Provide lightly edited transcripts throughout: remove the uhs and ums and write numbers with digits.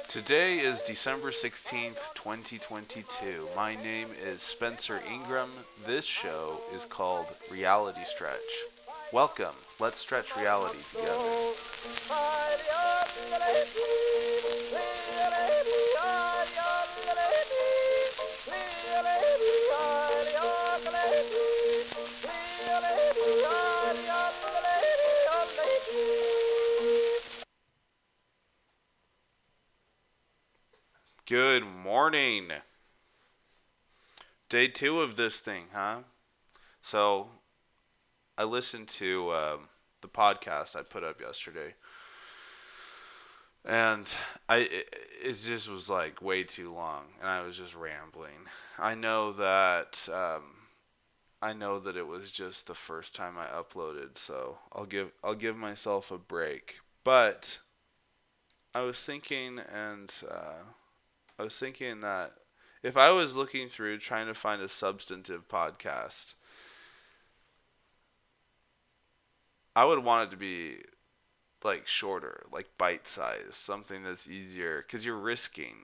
Today is December 16th, 2022. My name is Spencer Ingram. This show is called Reality Stretch. Welcome. Let's stretch reality together. Good morning. Day 2 of this thing, huh? So, I listened to the podcast I put up yesterday, and it just was like way too long, and I was just rambling. I know that it was just the first time I uploaded, so I'll give myself a break. But I was thinking, that if I was looking through trying to find a substantive podcast, I would want it to be like shorter, like bite size, something that's easier, because you're risking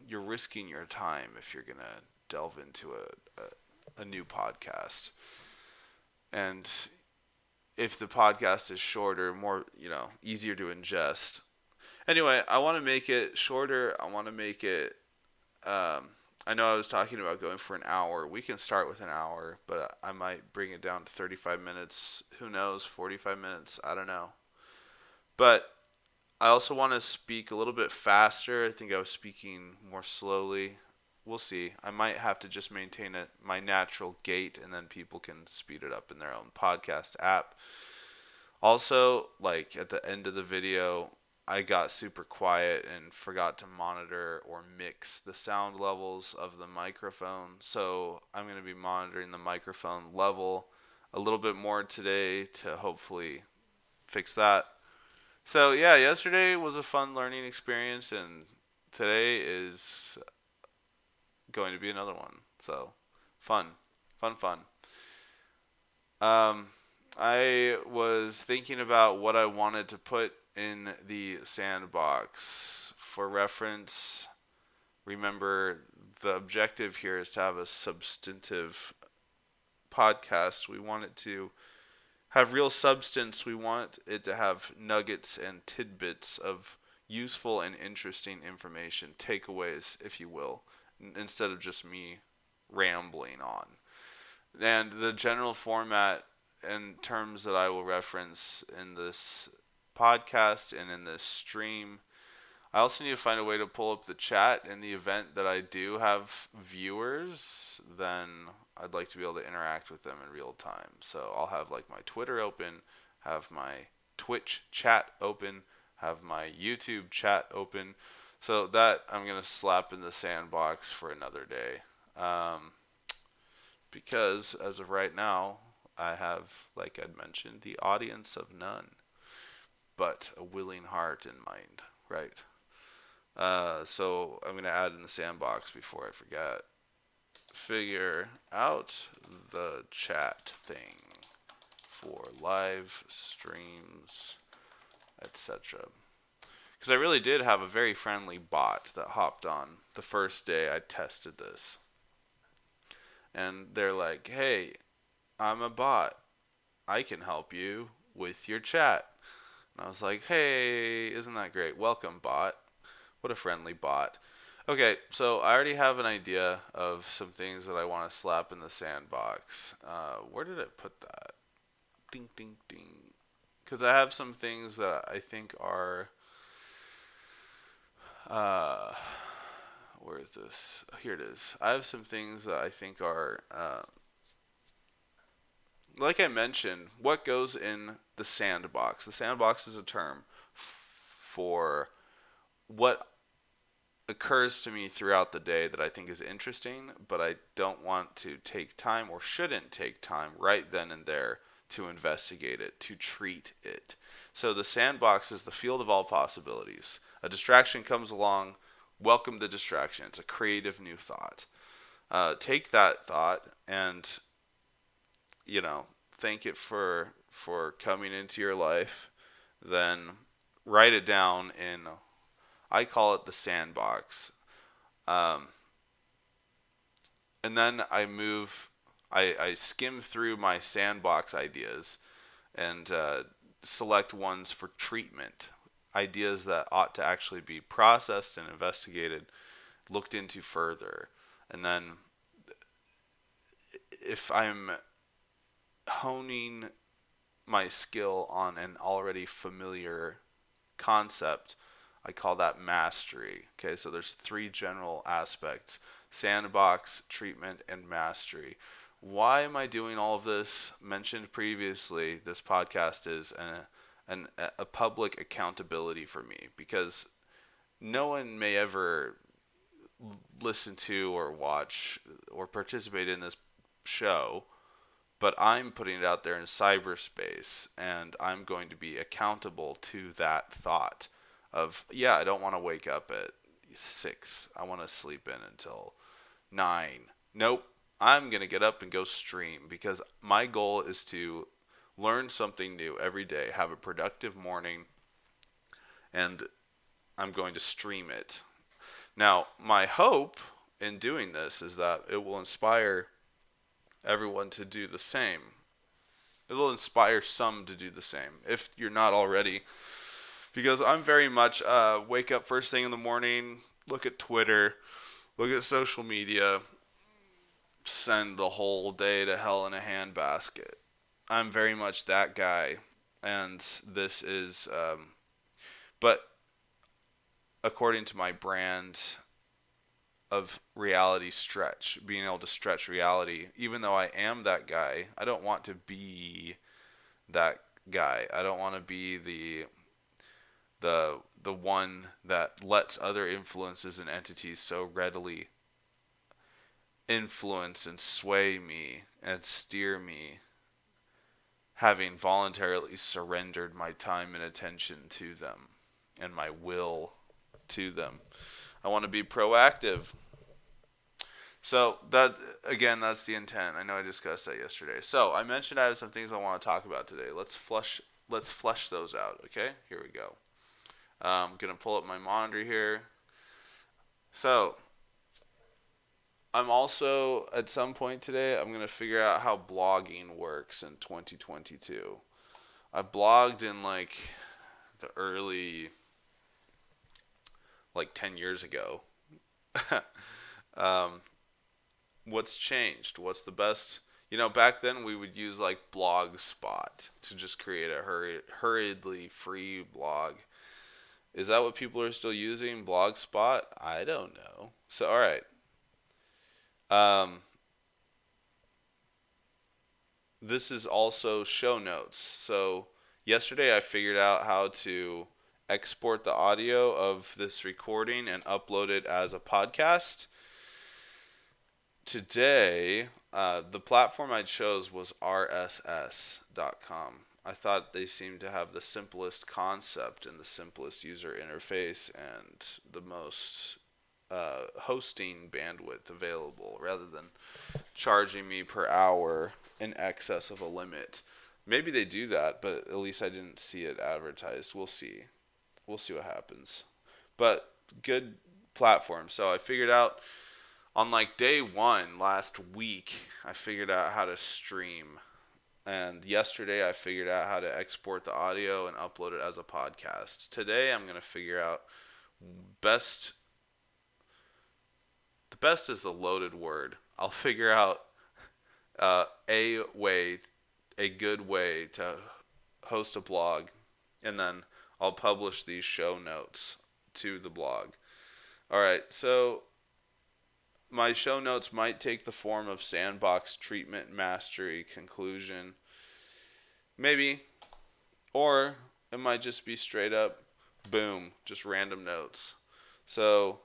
your time if you're gonna delve into a new podcast. And if the podcast is shorter, more, easier to ingest. Anyway, I want to make it shorter. I want to make it. I know I was talking about going for an hour. We can start with an hour, but I might bring it down to 35 minutes. Who knows? 45 minutes. I don't know. But I also want to speak a little bit faster. I think I was speaking more slowly. We'll see. I might have to just maintain my natural gait, and then people can speed it up in their own podcast app. Also, like at the end of the video, I got super quiet and forgot to monitor or mix the sound levels of the microphone. So I'm going to be monitoring the microphone level a little bit more today to hopefully fix that. So yeah, yesterday was a fun learning experience, and today is going to be another one. So fun, fun, fun. Um, I was thinking about what I wanted to put in the sandbox. For reference, remember the objective here is to have a substantive podcast. We want it to have real substance. We want it to have nuggets and tidbits of useful and interesting information, takeaways, if you will, instead of just me rambling on. And the general format and terms that I will reference in this podcast and in this stream. I also need to find a way to pull up the chat in the event that I do have viewers. Then I'd like to be able to interact with them in real time. So I'll have like my Twitter open, have my Twitch chat open, have my YouTube chat open. So that I'm going to slap in the sandbox for another day. Because as of right now, I have, like I'd mentioned, the audience of none, but a willing heart and mind, right? So I'm going to add in the sandbox before I forget. Figure out the chat thing for live streams, etc. Because I really did have a very friendly bot that hopped on the first day I tested this. And they're like, hey, I'm a bot. I can help you with your chat. And I was like, hey, isn't that great? Welcome, bot. What a friendly bot. Okay, so I already have an idea of some things that I want to slap in the sandbox. Where did I put that? Ding, ding, ding. Because I have some things that I think are... where is this? Here it is. I have some things that I think are... like I mentioned, what goes in the sandbox? The sandbox is a term for what occurs to me throughout the day that I think is interesting, but I don't want to take time or shouldn't take time right then and there to investigate it, to treat it. So the sandbox is the field of all possibilities. A distraction comes along, welcome the distraction. It's a creative new thought. Take that thought and thank it for coming into your life, then write it down in I call it the sandbox. And then I skim through my sandbox ideas and select ones for treatment. Ideas that ought to actually be processed and investigated, looked into further. And then if I'm honing my skill on an already familiar concept, I call that mastery. Okay, so there's 3 general aspects: sandbox, treatment, and mastery. Why am I doing all of this? Mentioned previously, this podcast is a public accountability for me, because no one may ever listen to or watch or participate in this show, but I'm putting it out there in cyberspace, and I'm going to be accountable to that thought of, yeah, I don't want to wake up at 6. I want to sleep in until 9. Nope. I'm going to get up and go stream, because my goal is to learn something new every day, have a productive morning, and I'm going to stream it. Now, my hope in doing this is that it will inspire everyone to do the same. It'll inspire some to do the same, if you're not already. Because I'm very much wake up first thing in the morning, look at Twitter, look at social media, send the whole day to hell in a handbasket. I'm very much that guy. And this is, but according to my brand of RealityStretch, being able to stretch reality, even though I am that guy, I don't want to be that guy. I don't want to be the one that lets other influences and entities so readily influence and sway me and steer me, having voluntarily surrendered my time and attention to them and my will to them. I want to be proactive. So that, again, that's the intent. I know I discussed that yesterday. So I mentioned I have some things I want to talk about today. Let's flesh those out. Okay, here we go. I'm gonna pull up my monitor here. So I'm also, at some point today, I'm gonna figure out how blogging works in 2022. I blogged in like the early, like 10 years ago. What's changed? What's the best? Back then we would use like Blogspot to just create a hurriedly free blog. Is that what people are still using? Blogspot? I don't know. So, all right. This is also show notes. So yesterday I figured out how to export the audio of this recording and upload it as a podcast. Today, the platform I chose was RSS.com. I thought they seemed to have the simplest concept and the simplest user interface and the most hosting bandwidth available, rather than charging me per hour in excess of a limit. Maybe they do that, but at least I didn't see it advertised. We'll see. We'll see what happens. But good platform. So I figured out on like day 1 last week, I figured out how to stream. And yesterday I figured out how to export the audio and upload it as a podcast. Today I'm going to figure out the best is the loaded word. I'll figure out a good way to host a blog, and then I'll publish these show notes to the blog. All right, so my show notes might take the form of sandbox, treatment, mastery, conclusion, maybe, or it might just be straight up, boom, just random notes. So,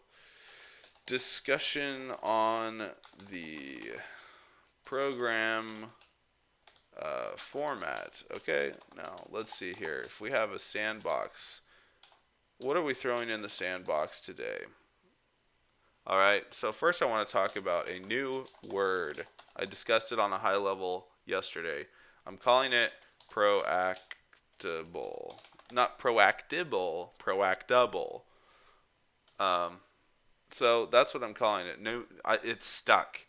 discussion on the program format. Okay, now let's see here. If we have a sandbox, what are we throwing in the sandbox today? All right, so first I want to talk about a new word. I discussed it on a high level yesterday. I'm calling it proactable. Not proactable, proactable. So that's what I'm calling it. No, it's stuck.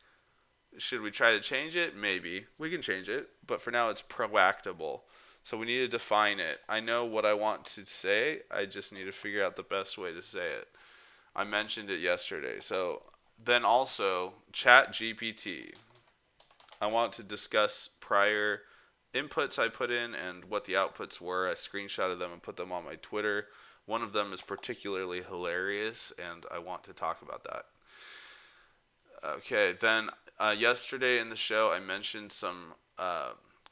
Should we try to change it? Maybe. We can change it. But for now, it's proactable. So we need to define it. I know what I want to say. I just need to figure out the best way to say it. I mentioned it yesterday. So then also, ChatGPT. I want to discuss prior inputs I put in and what the outputs were. I screenshotted them and put them on my Twitter. One of them is particularly hilarious, and I want to talk about that. Okay, then yesterday in the show, I mentioned some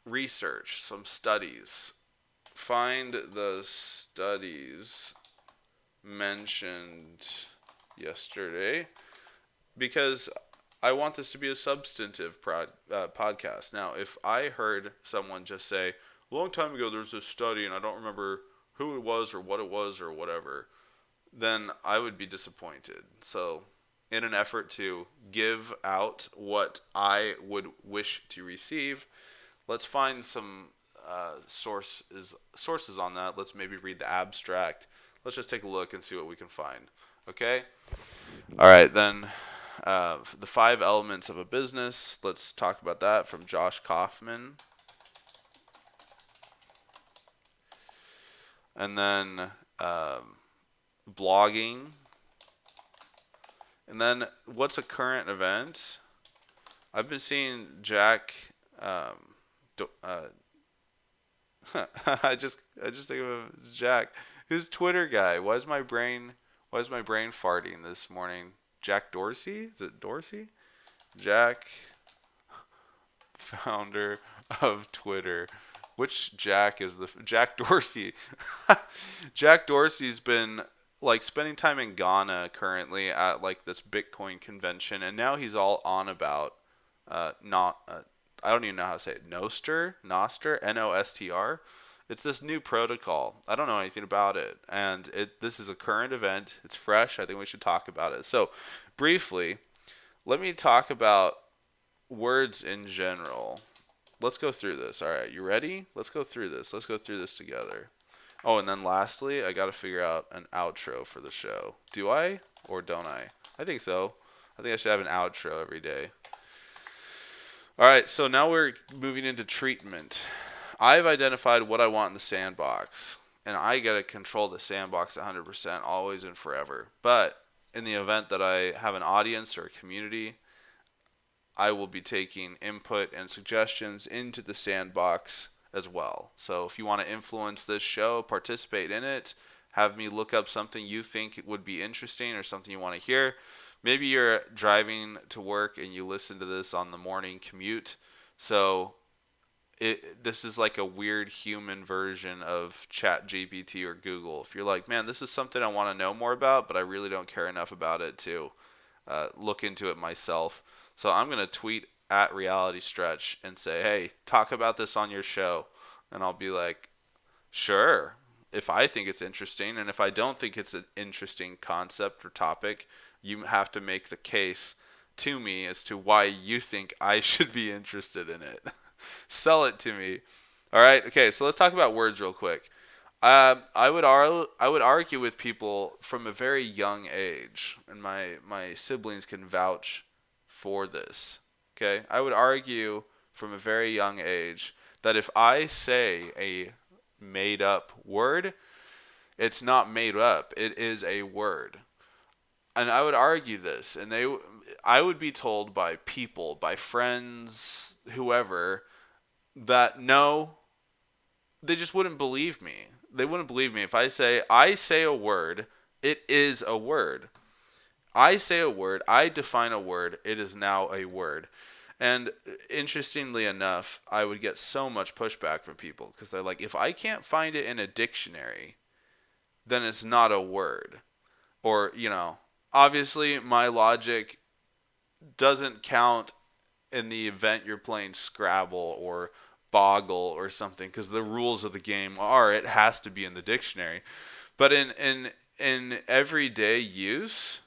research, some studies. Find the studies mentioned yesterday, because I want this to be a substantive podcast. Now, if I heard someone just say, a long time ago there was this study and I don't remember who it was or what it was or whatever, then I would be disappointed. So in an effort to give out what I would wish to receive, let's find some sources on that. Let's maybe read the abstract. Let's just take a look and see what we can find. Okay? All right, then the 5 elements of a business. Let's talk about that from Josh Kaufman. And then blogging. And then what's a current event? I've been seeing Jack. I just think of Jack. Who's Twitter guy? Why is my brain farting this morning? Jack Dorsey? Is it Dorsey? Jack, founder of Twitter. Which Jack is Jack Dorsey? Jack Dorsey's been like spending time in Ghana currently at like this Bitcoin convention, and now he's all on about I don't even know how to say it. Nostr, Nostr. It's this new protocol. I don't know anything about it, and this is a current event. It's fresh. I think we should talk about it. So, briefly, let me talk about words in general. Let's go through this. All right, you ready? Let's go through this. Let's go through this together. Oh, and then lastly, I got to figure out an outro for the show. Do I or don't I? I think so. I think I should have an outro every day. All right, so now we're moving into treatment. I've identified what I want in the sandbox, and I got to control the sandbox 100%, always and forever. But in the event that I have an audience or a community, I will be taking input and suggestions into the sandbox as well. So if you want to influence this show, participate in it, have me look up something you think would be interesting or something you want to hear. Maybe you're driving to work and you listen to this on the morning commute. So this is like a weird human version of ChatGPT or Google. If you're like, man, this is something I want to know more about, but I really don't care enough about it to look into it myself. So I'm going to tweet at RealityStretch and say, hey, talk about this on your show. And I'll be like, sure, if I think it's interesting. And if I don't think it's an interesting concept or topic, you have to make the case to me as to why you think I should be interested in it. Sell it to me. All right. Okay. So let's talk about words real quick. I would argue with people from a very young age, and my siblings can vouch for this. Okay. I would argue from a very young age that if I say a made up word, it's not made up. It is a word. And I would argue this, and I would be told by people, by friends, whoever, that no, they just wouldn't believe me. They wouldn't believe me if I say a word, it is a word. I say a word, I define a word, it is now a word. And interestingly enough, I would get so much pushback from people because they're like, if I can't find it in a dictionary, then it's not a word. Or, obviously my logic doesn't count in the event you're playing Scrabble or Boggle or something, because the rules of the game are it has to be in the dictionary. But in everyday use,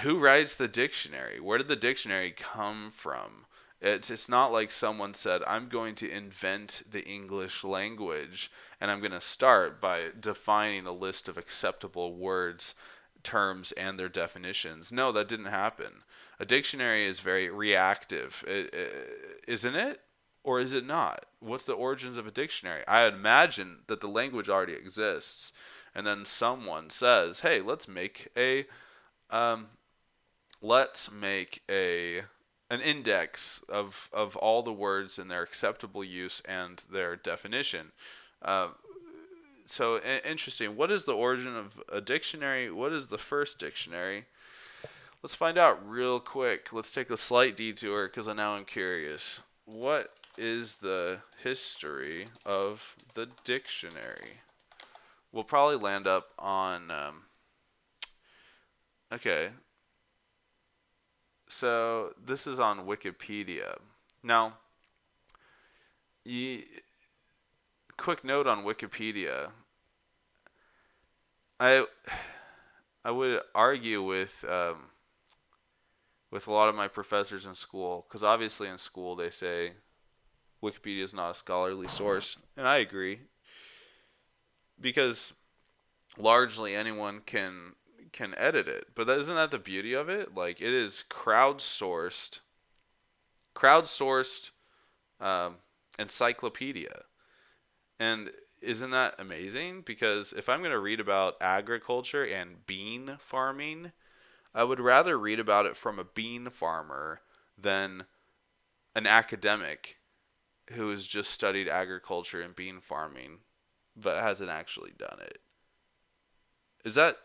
who writes the dictionary? Where did the dictionary come from? It's not like someone said, I'm going to invent the English language and I'm going to start by defining a list of acceptable words terms and their definitions. No, that didn't happen. A dictionary is very reactive, isn't it? Or is it not? What's the origins of a dictionary? I imagine that the language already exists, and then someone says, "Hey, um, let's make an index of all the words in their acceptable use and their definition." So interesting. What is the origin of a dictionary? What is the first dictionary? Let's find out real quick. Let's take a slight detour because now I'm curious. What is the history of the dictionary? We'll probably land up on... okay. So this is on Wikipedia. Now, quick note on Wikipedia. I would argue with a lot of my professors in school, because obviously in school they say Wikipedia is not a scholarly source, and I agree, because largely anyone can edit it. But isn't that the beauty of it? Like, it is crowdsourced encyclopedia. And isn't that amazing? Because if I'm going to read about agriculture and bean farming, I would rather read about it from a bean farmer than an academic who has just studied agriculture and bean farming but hasn't actually done it. Is that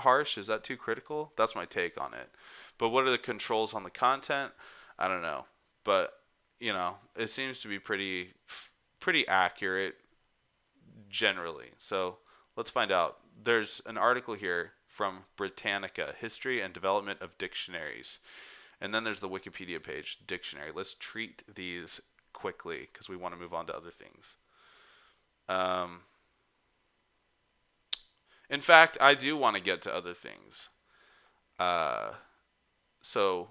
harsh? Is that too critical? That's my take on it. But what are the controls on the content? I don't know. But, it seems to be pretty accurate generally. So let's find out. There's an article here from Britannica, History and Development of Dictionaries. And then there's the Wikipedia page, dictionary. Let's treat these quickly because we want to move on to other things. In fact, I do want to get to other things. So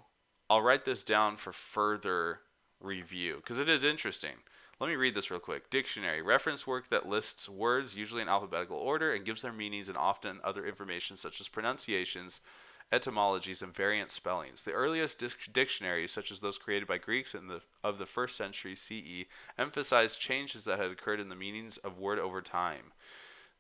I'll write this down for further review because it is interesting. Let me read this real quick. Dictionary, reference work that lists words usually in alphabetical order and gives their meanings and often other information such as pronunciations, etymologies, and variant spellings. The earliest dictionaries, such as those created by Greeks of the 1st century CE, emphasized changes that had occurred in the meanings of word over time.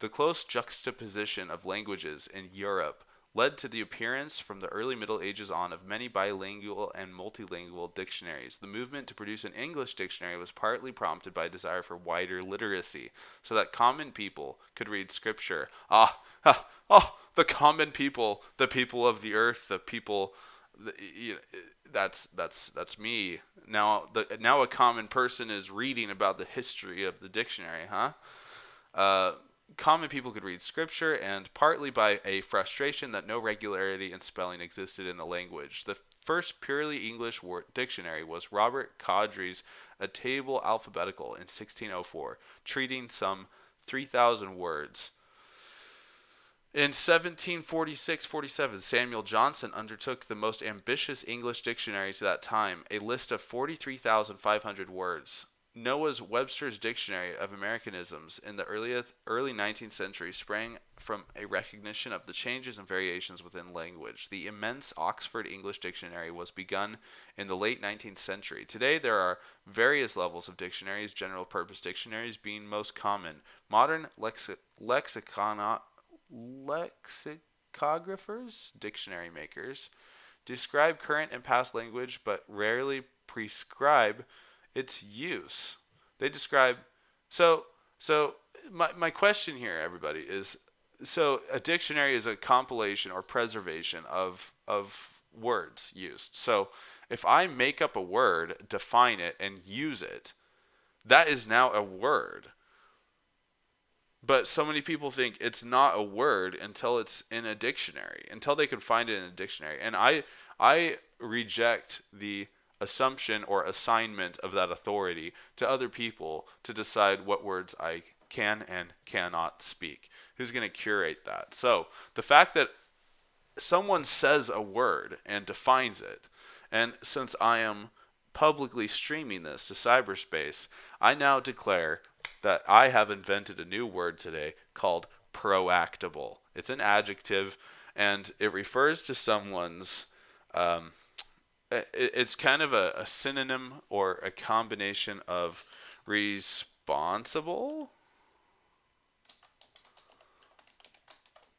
The close juxtaposition of languages in Europe led to the appearance from the early Middle Ages on of many bilingual and multilingual dictionaries. The movement to produce an English dictionary was partly prompted by a desire for wider literacy, so that common people could read scripture. The common people, the people of the earth, the people. That's me. Now a common person is reading about the history of the dictionary, Common people could read scripture, and partly by a frustration that no regularity in spelling existed in the language. The first purely English dictionary was Robert Cowdrey's A Table Alphabetical in 1604, treating some 3,000 words. In 1746-47, Samuel Johnson undertook the most ambitious English dictionary to that time, a list of 43,500 words. Noah's Webster's Dictionary of Americanisms in the early 19th century sprang from a recognition of the changes and variations within language. The immense Oxford English Dictionary was begun in the late 19th century. Today there are various levels of dictionaries, general-purpose dictionaries being most common. Modern lexicographers, dictionary makers, describe current and past language but rarely prescribe its use. They describe... So my question here, everybody, is... So a dictionary is a compilation or preservation of words used. So if I make up a word, define it, and use it, that is now a word. But so many people think it's not a word until it's in a dictionary, until they can find it in a dictionary. And I reject the assumption or assignment of that authority to other people to decide what words I can and cannot speak. Who's going to curate that? So the fact that someone says a word and defines it, and since I am publicly streaming this to cyberspace, I now declare that I have invented a new word today called proactable. It's an adjective, And it refers to someone's, it's kind of a synonym or a combination of responsible,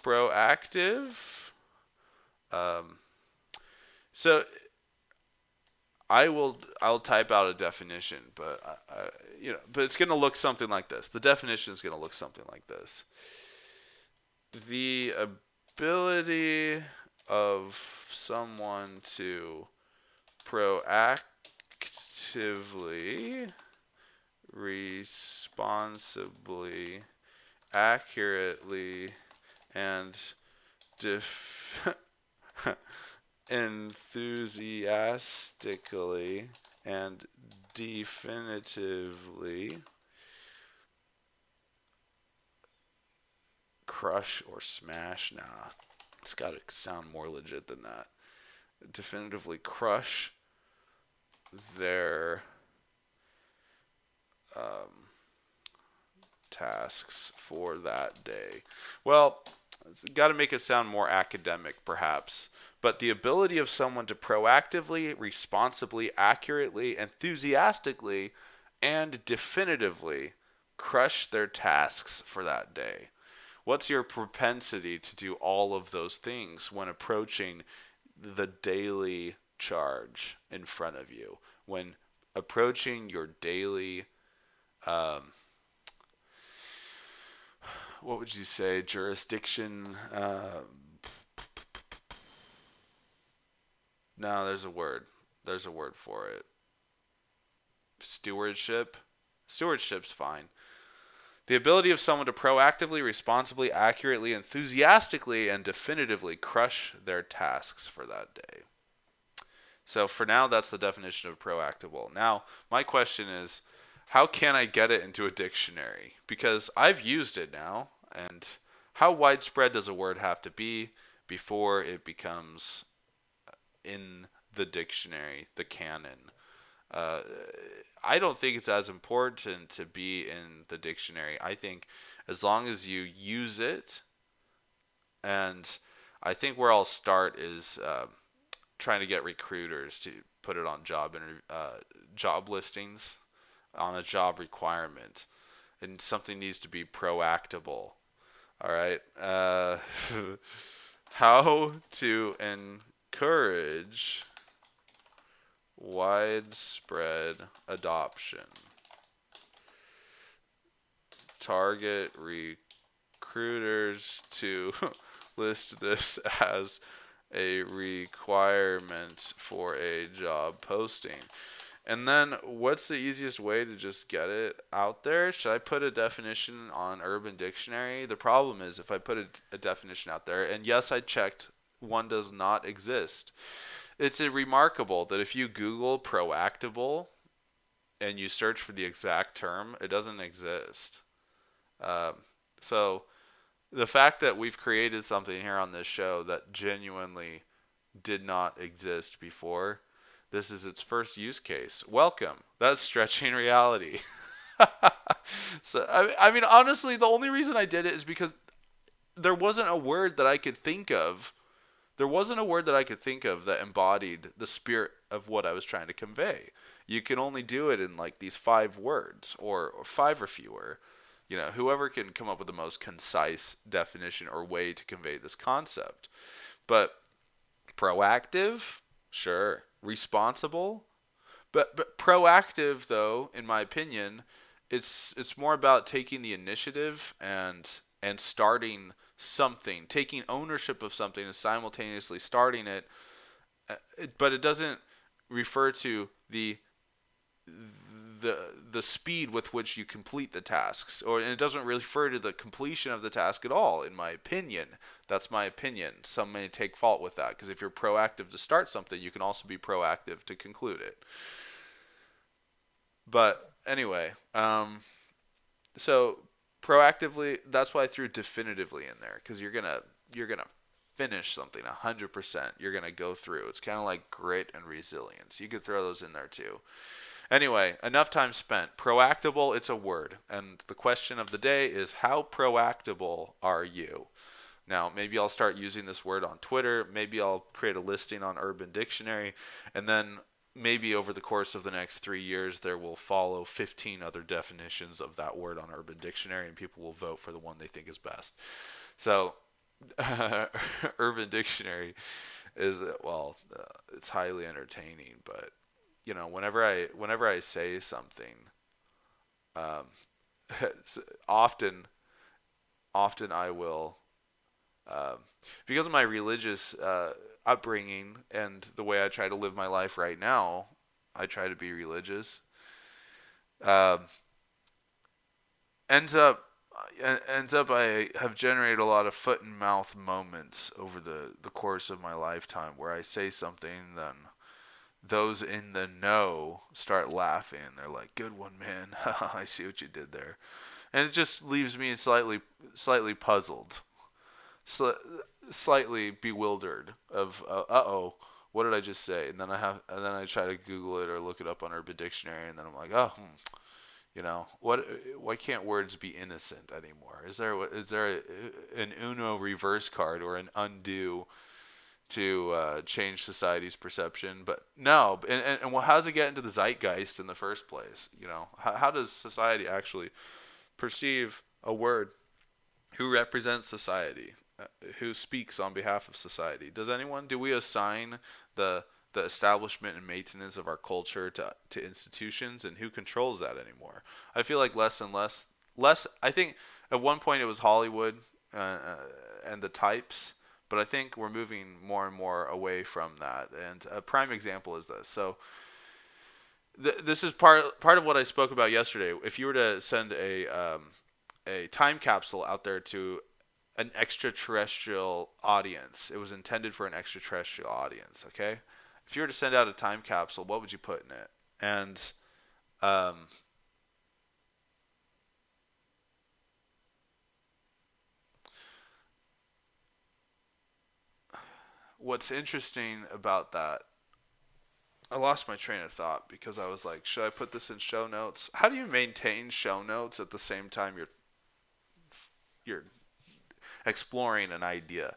proactive. So I'll type out a definition, but but it's going to look something like this. The definition is going to look something like this. The ability of someone to proactively, responsibly, accurately, and enthusiastically and definitively crush or smash. Nah, it's got to sound more legit than that. Definitively crush their tasks for that day. Well, it's got to make it sound more academic, perhaps. But the ability of someone to proactively, responsibly, accurately, enthusiastically, and definitively crush their tasks for that day. What's your propensity to do all of those things when approaching the daily charge in front of you? When approaching your daily, what would you say, jurisdiction? No, there's a word. There's a word for it. Stewardship. Stewardship's fine. The ability of someone to proactively, responsibly, accurately, enthusiastically, and definitively crush their tasks for that day. So for now, that's the definition of proactable. Now, my question is, how can I get it into a dictionary? Because I've used it now, and how widespread does a word have to be before it becomes in the dictionary, the canon? I don't think it's as important to be in the dictionary. I think as long as you use it, and I think where I'll start is trying to get recruiters to put it on job listings, on a job requirement, and something needs to be proactable. All right. How to encourage widespread adoption. Target recruiters to list this as a requirement for a job posting. And then what's the easiest way to just get it out there? Should I put a definition on Urban Dictionary? The problem is if I put a definition out there, and yes, I checked, one does not exist. It's remarkable that if you Google Proactable and you search for the exact term, it doesn't exist. So the fact that we've created something here on this show that genuinely did not exist before, this is its first use case. Welcome. That's stretching reality. So, I mean, honestly, the only reason I did it is because there wasn't a word that I could think of. There wasn't a word that I could think of that embodied the spirit of what I was trying to convey. You can only do it in like these 5 words or 5 or fewer. You know, whoever can come up with the most concise definition or way to convey this concept. But proactive, sure. Responsible, but proactive, though, in my opinion, it's more about taking the initiative and starting something, taking ownership of something and simultaneously starting it. But it doesn't refer to the speed with which you complete the tasks, and it doesn't refer to the completion of the task at all, in my opinion. That's my opinion. Some may take fault with that, because if you're proactive to start something, you can also be proactive to conclude it. But anyway, so proactively, that's why I threw definitively in there, because you're gonna finish something 100%. You're gonna go through. It's kind of like grit and resilience. You could throw those in there too. Anyway, enough time spent. Proactable, it's a word. And the question of the day is, how proactable are you? Now, maybe I'll start using this word on Twitter. Maybe I'll create a listing on Urban Dictionary. And then maybe over the course of the next 3 years, there will follow 15 other definitions of that word on Urban Dictionary, and people will vote for the one they think is best. So, Urban Dictionary is, well, it's highly entertaining, but whenever I say something, um, often I will, um, because of my religious upbringing and the way I try to live my life right now, I try to be religious. Um, ends up I have generated a lot of foot and mouth moments over the course of my lifetime where I say something, then those in the know start laughing. They're like, "Good one, man. I see what you did there," and it just leaves me slightly puzzled, slightly bewildered. Of oh, what did I just say? And then I try to Google it or look it up on Urban Dictionary, and then I'm like, oh, what? Why can't words be innocent anymore? Is there an Uno reverse card or an undo to change society's perception? But no. And well, how does it get into the zeitgeist in the first place? How does society actually perceive a word? Who represents society? Who speaks on behalf of society? Do we assign the establishment and maintenance of our culture to institutions, and who controls that anymore? I feel like less and less. I think at one point it was Hollywood and the types, but I think we're moving more and more away from that. And a prime example is this. So this is part of what I spoke about yesterday. If you were to send a time capsule out there to an extraterrestrial audience, it was intended for an extraterrestrial audience, okay? If you were to send out a time capsule, what would you put in it? And what's interesting about that, I lost my train of thought because I was like, should I put this in show notes? How do you maintain show notes at the same time you're exploring an idea?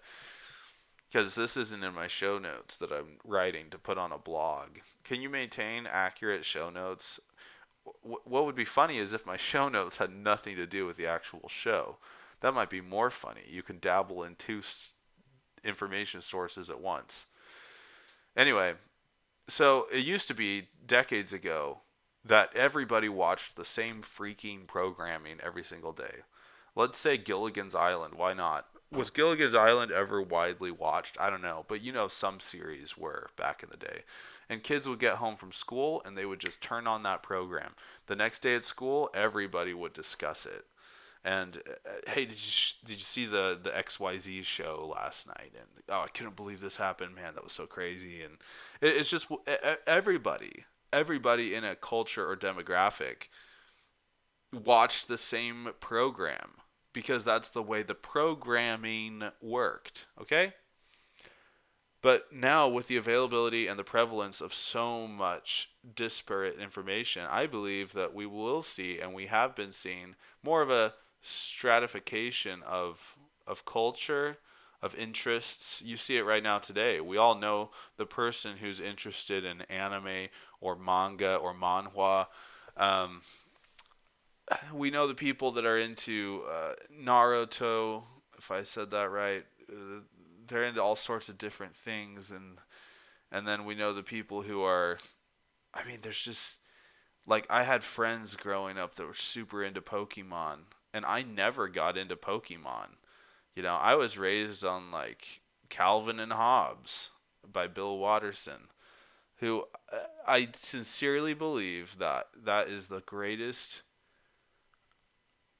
Because this isn't in my show notes that I'm writing to put on a blog. Can you maintain accurate show notes? What would be funny is if my show notes had nothing to do with the actual show. That might be more funny. You can dabble in two information sources at once. Anyway, so it used to be decades ago that everybody watched the same freaking programming every single day. Let's say Gilligan's Island. Why not? Was Gilligan's Island ever widely watched? I don't know. But some series were back in the day. And kids would get home from school and they would just turn on that program. The next day at school, everybody would discuss it. And hey, did you see the XYZ show last night? And oh, I couldn't believe this happened, man. That was so crazy. And it's just everybody in a culture or demographic watched the same program because that's the way the programming worked. Okay? But now, with the availability and the prevalence of so much disparate information, I believe that we will see, and we have been seeing, more of a stratification of culture, of interests. You see it right now today. We all know the person who's interested in anime or manga or manhwa. We know the people that are into Naruto, if I said that right. They're into all sorts of different things, and then we know the people who are, there's just, like, I had friends growing up that were super into Pokemon, and I never got into Pokemon. I was raised on, like, Calvin and Hobbes by Bill Watterson, who I sincerely believe that is the greatest.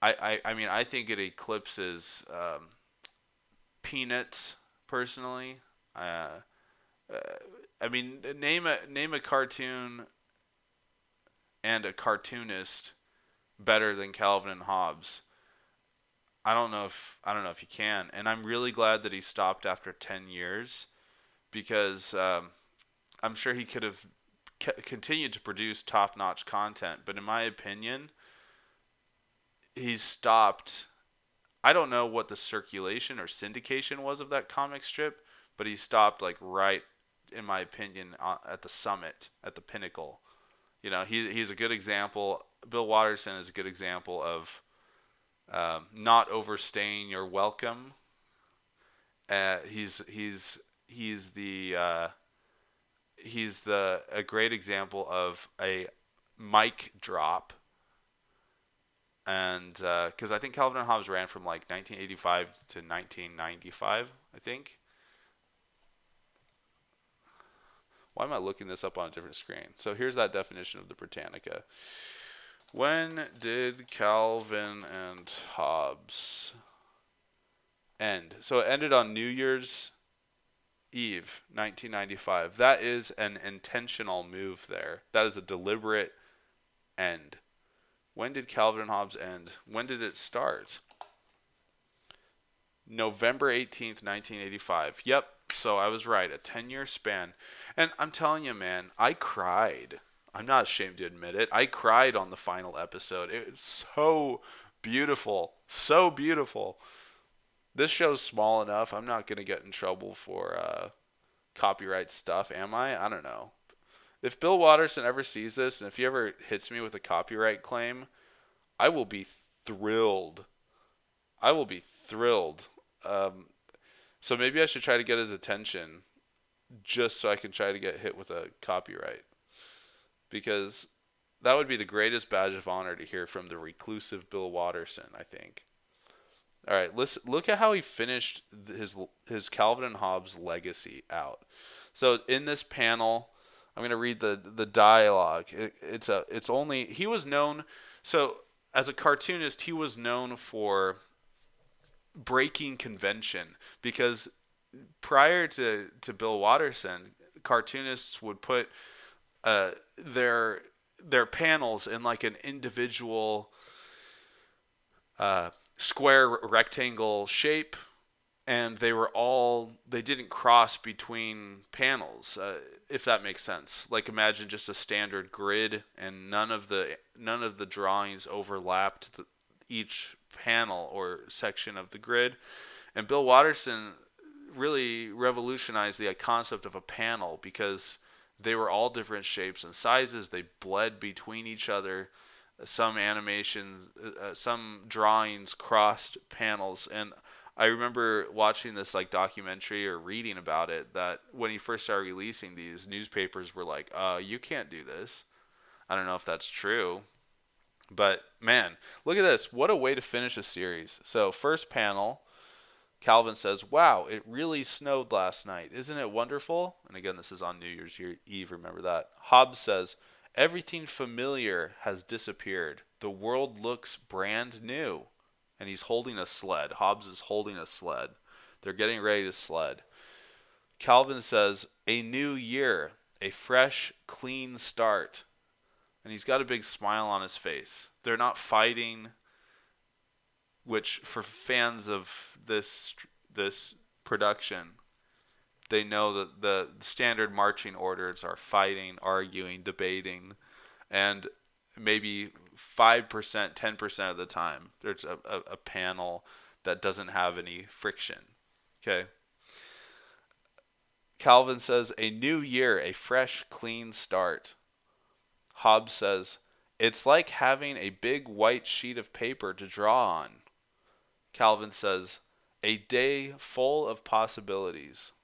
I think it eclipses Peanuts. Personally, name a cartoon and a cartoonist better than Calvin and Hobbes. I don't know if you can, and I'm really glad that he stopped after 10 years, because I'm sure he could have continued to produce top-notch content, but in my opinion, he's stopped I don't know what the circulation or syndication was of that comic strip, but he stopped like right, in my opinion, at the summit, at the pinnacle. He's a good example. Bill Watterson is a good example of not overstaying your welcome. He's a great example of a mic drop. And because I think Calvin and Hobbes ran from like 1985 to 1995, I think. Why am I looking this up on a different screen? So here's that definition of the Britannica. When did Calvin and Hobbes end? So it ended on New Year's Eve, 1995. That is an intentional move there. That is a deliberate end. When did Calvin and Hobbes end? When did it start? November 18th, 1985. Yep, so I was right. A 10-year span. And I'm telling you, man, I cried. I'm not ashamed to admit it. I cried on the final episode. It was so beautiful. So beautiful. This show's small enough. I'm not going to get in trouble for copyright stuff, am I? I don't know. If Bill Watterson ever sees this, and if he ever hits me with a copyright claim, I will be thrilled. I will be thrilled. So maybe I should try to get his attention just so I can try to get hit with a copyright. Because that would be the greatest badge of honor to hear from the reclusive Bill Watterson, I think. All right, look at how he finished his Calvin and Hobbes legacy out. So in this panel, I'm going to read the dialogue. He was known, so as a cartoonist, he was known for breaking convention, because prior to Bill Watterson, cartoonists would put their panels in like an individual square rectangle shape, and they didn't cross between panels, if that makes sense. Like imagine just a standard grid, and none of the drawings overlapped each panel or section of the grid. And Bill Watterson really revolutionized the concept of a panel, because they were all different shapes and sizes. They bled between each other. Some animations, some drawings crossed panels. And I remember watching this like documentary or reading about it, that when he first started releasing these, newspapers were like, you can't do this. I don't know if that's true. But man, look at this. What a way to finish a series. So first panel, Calvin says, "Wow, it really snowed last night. Isn't it wonderful?" And again, this is on New Year's Eve, remember that. Hobbes says, "Everything familiar has disappeared. The world looks brand new." And he's holding a sled. Hobbes is holding a sled. They're getting ready to sled. Calvin says, "A new year, a fresh, clean start." And he's got a big smile on his face. They're not fighting, which for fans of this production, they know that the standard marching orders are fighting, arguing, debating, and maybe 5%, 10% of the time, there's a panel that doesn't have any friction. Okay? Calvin says, "A new year, a fresh, clean start." Hobbes says, "It's like having a big white sheet of paper to draw on." Calvin says, "A day full of possibilities."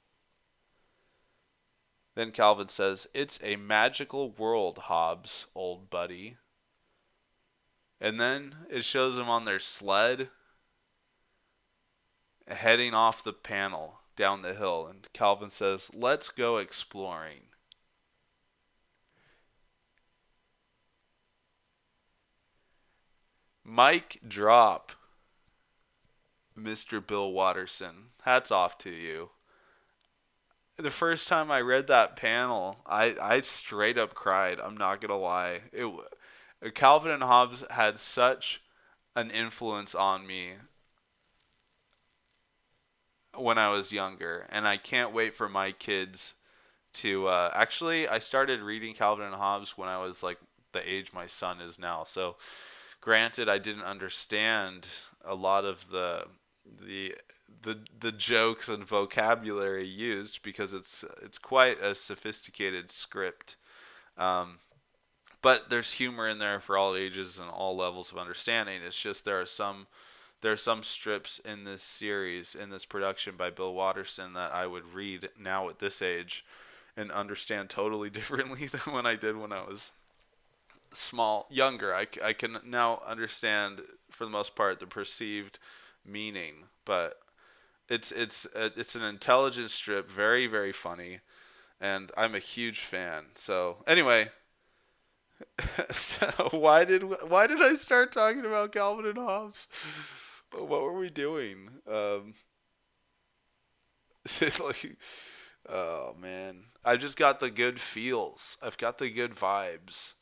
Then Calvin says, "It's a magical world, Hobbes, old buddy." And then it shows them on their sled heading off the panel down the hill. And Calvin says, "Let's go exploring." Mic drop, Mr. Bill Watterson. Hats off to you. The first time I read that panel, I straight up cried. I'm not going to lie. Calvin and Hobbes had such an influence on me when I was younger. And I can't wait for my kids to... actually, I started reading Calvin and Hobbes when I was like the age my son is now. So Granted, I didn't understand a lot of the the jokes and vocabulary used because it's quite a sophisticated script. Um, but there's humor in there for all ages and all levels of understanding. It's just there are some strips in this series, in this production by Bill Watterson, that I would read now at this age and understand totally differently than when I did when I was younger. I can now understand, for the most part, the perceived meaning, but it's an intelligent strip, very, very funny, and I'm a huge fan. So anyway, so why did I start talking about Calvin and Hobbes? What were we doing? Like, oh man, I just got the good feels. I've got the good vibes.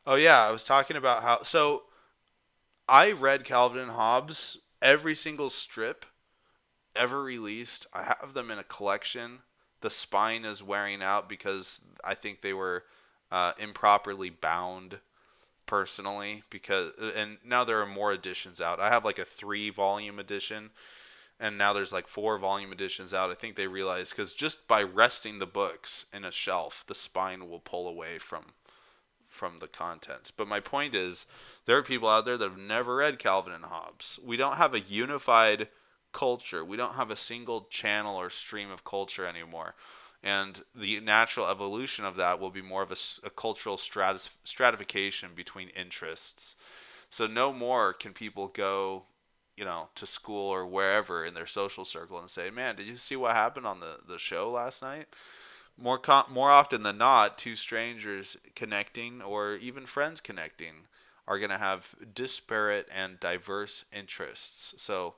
Oh yeah, I was talking about how. So I read Calvin and Hobbes, every single strip ever released. I have them in a collection. The spine is wearing out because I think they were improperly bound personally, and now there are more editions out. I have like a 3-volume edition, and now there's like 4-volume editions out. I think they realized, because just by resting the books in a shelf, the spine will pull away from the contents. But my point is, there are people out there that have never read Calvin and Hobbes. We don't have a unified culture. We don't have a single channel or stream of culture anymore. And the natural evolution of that will be more of a cultural stratification between interests. So no more can people go, to school or wherever in their social circle and say, man, did you see what happened on the show last night? More often than not, two strangers connecting, or even friends connecting, are going to have disparate and diverse interests. So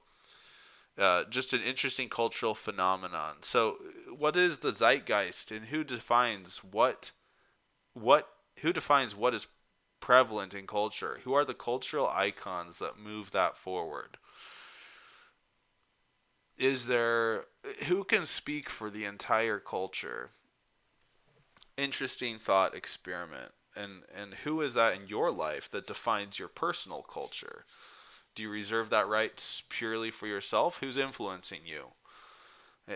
just an interesting cultural phenomenon. So what is the zeitgeist, and who defines what is prevalent in culture? Who are the cultural icons that move that forward? Who can speak for the entire culture? Interesting thought experiment. And who is that in your life that defines your personal culture? Do you reserve that right purely for yourself? Who's influencing you?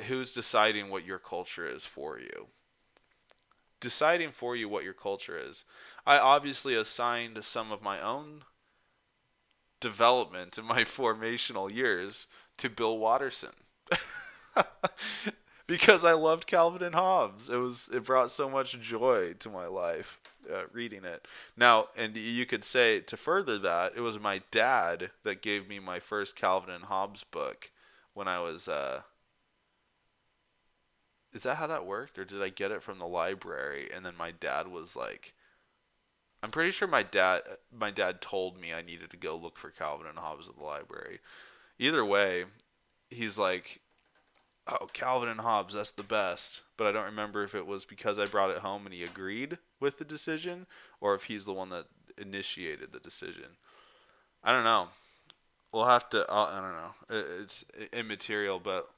Who's deciding what your culture is for you? Deciding for you what your culture is. I obviously assigned some of my own development in my formational years to Bill Watterson. Because I loved Calvin and Hobbes. It brought so much joy to my life reading it. Now, and you could say, to further that, it was my dad that gave me my first Calvin and Hobbes book when I was is that how that worked, or did I get it from the library and then my dad was like, I'm pretty sure my dad told me I needed to go look for Calvin and Hobbes at the library. Either way, he's like, oh, Calvin and Hobbes, that's the best. But I don't remember if it was because I brought it home and he agreed with the decision, or if he's the one that initiated the decision. I don't know. We'll have to, I don't know. It's immaterial, but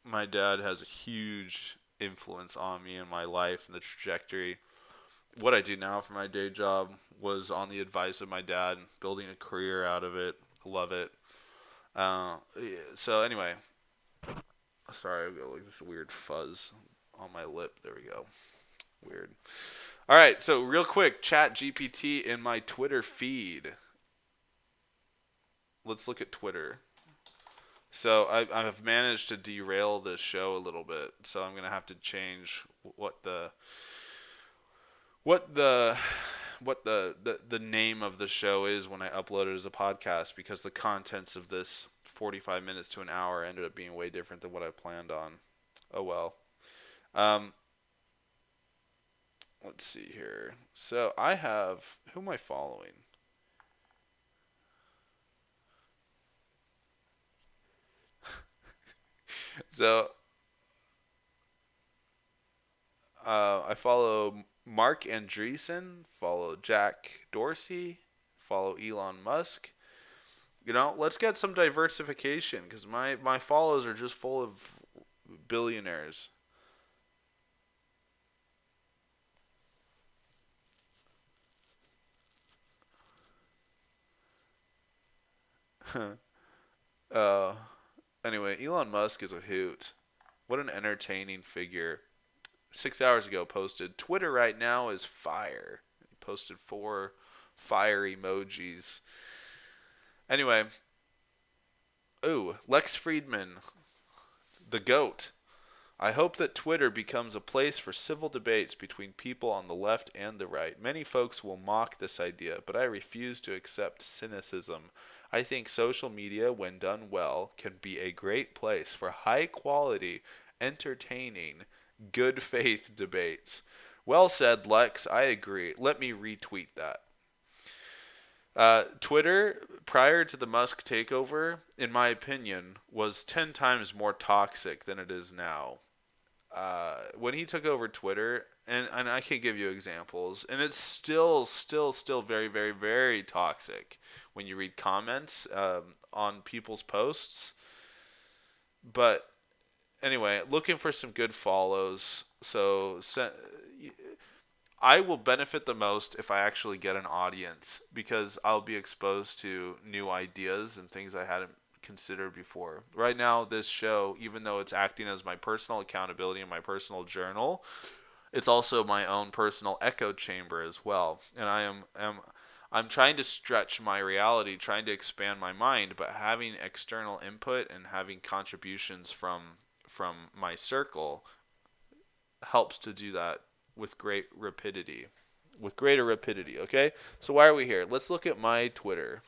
my dad has a huge influence on me in my life and the trajectory. What I do now for my day job was on the advice of my dad, building a career out of it. Love it. So anyway, sorry, I've got like this weird fuzz on my lip. There we go. Weird. All right, so real quick, ChatGPT in my Twitter feed. Let's look at Twitter. So I've managed to derail this show a little bit, so I'm gonna have to change what the name of the show is when I upload it as a podcast, because the contents of this 45 minutes to an hour ended up being way different than what I planned on. Oh well. Let's see here. So I have, who am I following? So I follow Mark Andreessen, follow Jack Dorsey, follow Elon Musk. Let's get some diversification, because my follows are just full of billionaires. uh, anyway, Elon Musk is a hoot. What an entertaining figure. 6 hours ago posted, Twitter right now is fire. He posted 4 fire emojis. Anyway, Lex Friedman, the GOAT. I hope that Twitter becomes a place for civil debates between people on the left and the right. Many folks will mock this idea, but I refuse to accept cynicism. I think social media, when done well, can be a great place for high-quality, entertaining, good faith debates. Well said, Lex. I agree. Let me retweet that. Twitter, prior to the Musk takeover, in my opinion, was 10 times more toxic than it is now. When he took over Twitter, and I can give you examples, and it's still very, very, very toxic when you read comments on people's posts. But anyway, looking for some good follows. So I will benefit the most if I actually get an audience, because I'll be exposed to new ideas and things I hadn't considered before. Right now, this show, even though it's acting as my personal accountability and my personal journal, it's also my own personal echo chamber as well. And I'm trying to stretch my reality, trying to expand my mind, but having external input and having contributions from my circle helps to do that with greater rapidity, okay? So why are we here? Let's look at my Twitter.